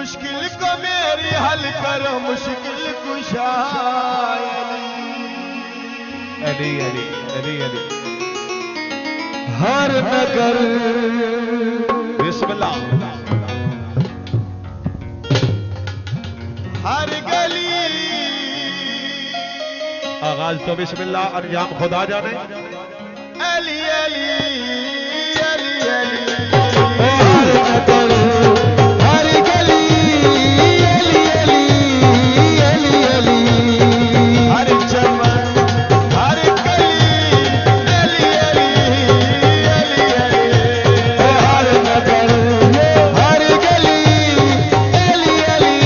मुश्किल को मेरी हल करो मुश्किल कुशा अली अली अली अली हर नगर बिस्मिल्लाह हर गली आगाज तो बिस्मिल्लाह अंजाम खुदा जाने अली अली अली अली हर नगर हर गली अली अली अली अली हर चमन हर गली अली अली अली अली हर नगर हर गली अली अली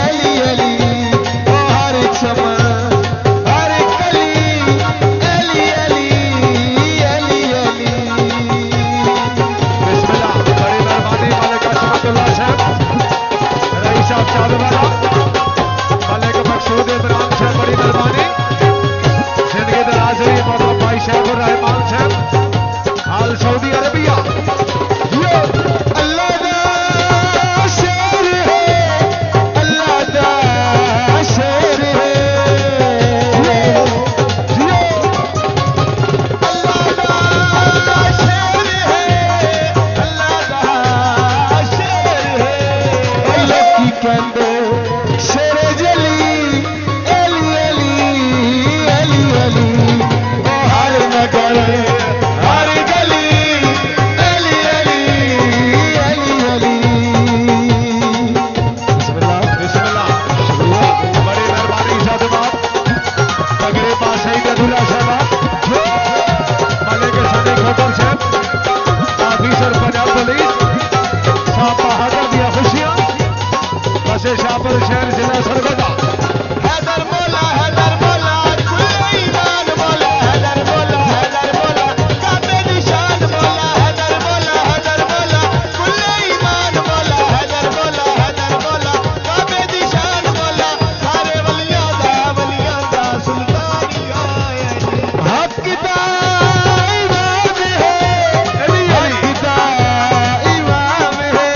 अली अली हर चमन हर गली अली अली अली अली बिस्मिल्लाह बड़ी मेहरबानी मालिक अशरफुल्लाह साहब रईस साहब चालूवाला मालिक मकसूद इमरान साहब बड़ी मेहरबानी जिंदगी दराज हुई मोहम्मद भाई शहबुर रहमान साहब हाल सऊदी अरबिया अल्लाह दा शेर है अल्लाह दा शेर है अल्लाह दा शेर है अल्लाह दा शेर है लोकी कहंदे शेर जली अली अली अली अली ओ हर नगर हर गली अली अली अली अली बिस्मिल्लाह बिस्मिल्लाह बड़ी मेहरबानी साहब तगड़े पास है गदुला साहब मालिक सनी खोटर साहब ऑफिसर पंजाब पुलिस साहब बहादुर दिया खुशियां बसे शाहपुर शहर जिला सरगोदा हैदर मोला कुल्ले ईमान मोला हैदर मोला काबे निशान मोला हैदर मोला कुल्ले ईमान मोला हैदर मोला काबे निशान मोला सारे वलियां दा सुल्तानिया हक दा इमाम है अली अली हक दा इमाम है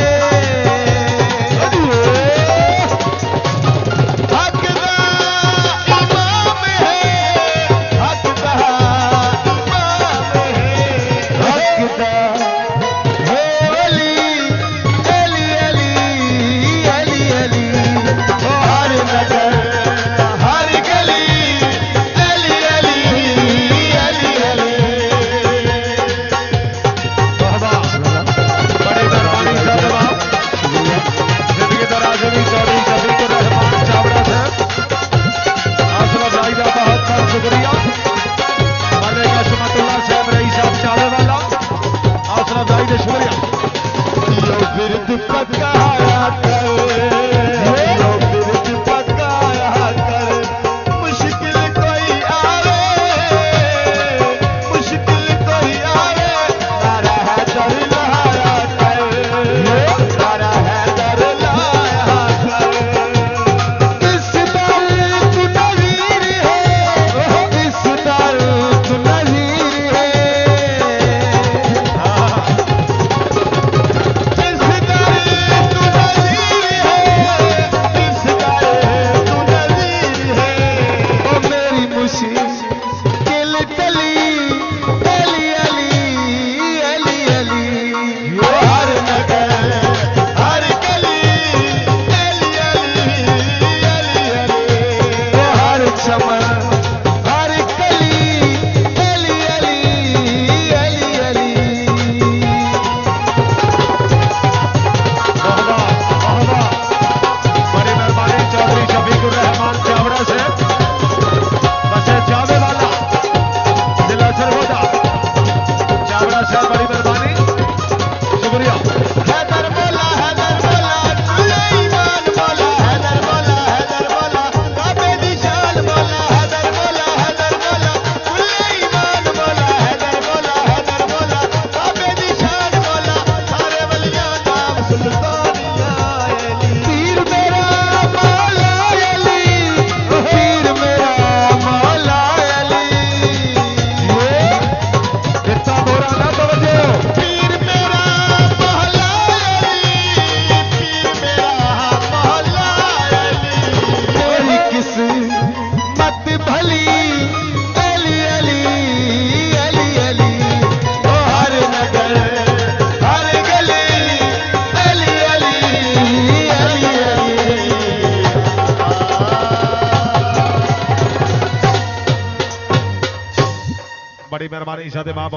बड़ी मेहरबानी સાથે મા